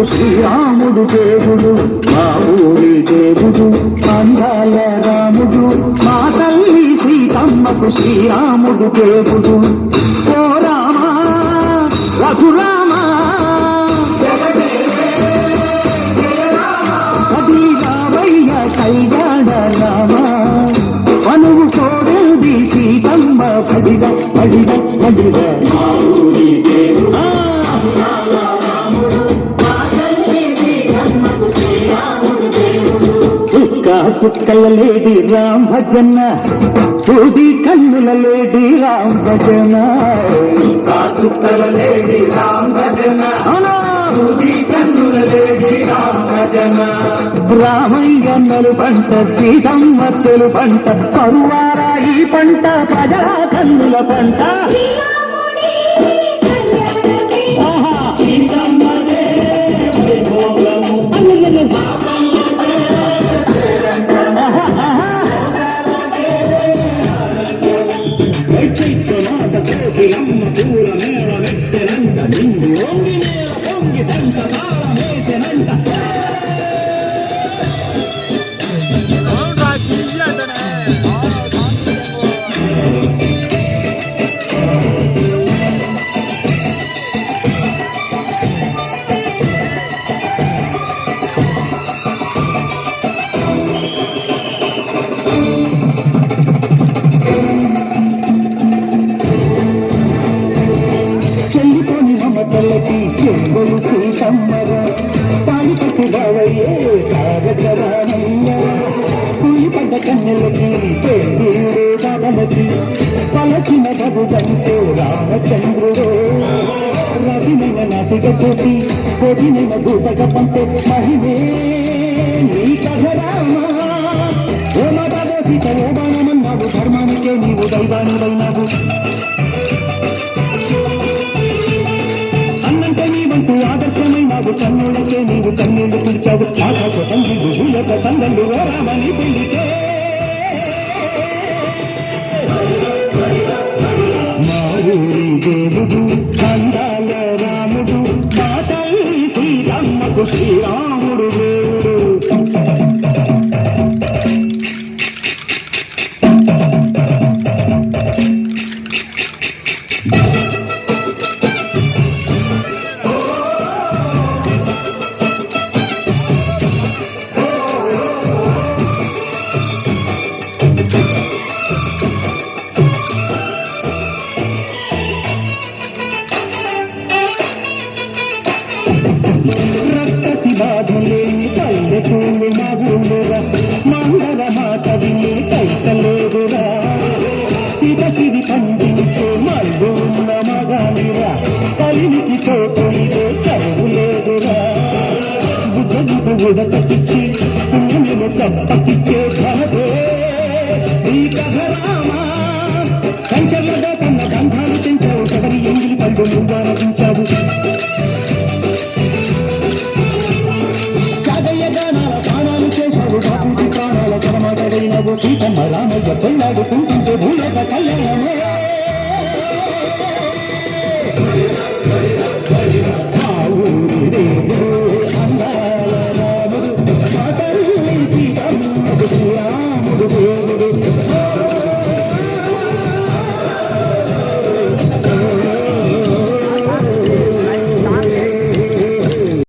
సీతమ్మకు శ్రీరాముడు దేవుడు, మా ఊరి దేవుడు అందాల రాముడు. మా తల్లి సీతమ్మకు శ్రీరాముడు దేవుడు. ఓ రామా రఘురామా కది రామయ్య కళ్యాణ రామా, మనువు కోడేది సీతమ్మ పడిద పడిద పడిద. మా ఊరి దేవుడు చుక్కల లేడి రామ్ భజన, సూది కన్నుల లేడి రామ్ భజన. చుక్కల లేడి రామ్ భజన, సూది కన్నుల లేడి రామ్ భజన. రామయ్యన్నలు పంట, సీతమ్మ తెలు పంట, పరువారా ఈ పంట ప్రజల కన్నుల పంట. చెల్లిపోని మమతలకి చెంబులు సీతమ్మర, పాలి పట్టి బావయ్యే సాగరామయ్య. కూలి పడ్డ కన్నెలకి పెళ్ళిడే బాబలకి, పలచిన బబుదంటే రామచంద్రుడు. రవినైన నాటిగా చూసి కొడినైన దూతగా పంపే మహిమే నీ కథరామా. ఓ మాతావో సీత ఓ బాణమన్నావు, ధర్మానికే నీవు దైవానివైనావు. అన్నంటే నీవంటూ ఆదర్శమైనావు, కన్నులకే నీవు కన్నీళ్లు పిలిచావు. ఆకాశ తండ్రి భూయక సందళ్ళు రామని పెళ్లికే. మా ఊరి దేవుడు అందాల రాముడు, మా తల్లి సీతమ్మకు శ్రీరాముడు దేవుడు. రక్తసి బాధలేని పల్లెటూరు మగులురా, మంగళ మాట విని కైకలేదురా. సిరి పండించే మల్లు ఉన్న మగాలిరా, కలినికి చోటు ఇదే కరువు లేదురా. బుద్ధుడు ఉడకటిచ్చి పుణ్యములు తప్పకిచ్చే ఘనతే ఈ కథరామా. సంచలనగా కన్న గంధాలు పెంచావు, చదరి ఎంగిలి పండు నువ్వు ఆనందించావు. ప్రాణాల సీతమ్మ రామయ్య పెళ్ళాడుకుంటుంటే భూలోక కళ్యాణమే. మా ఊరి దేవుడు అందాల రాముడు, మా తల్లి సీతమ్మకు శ్రీరాముడు.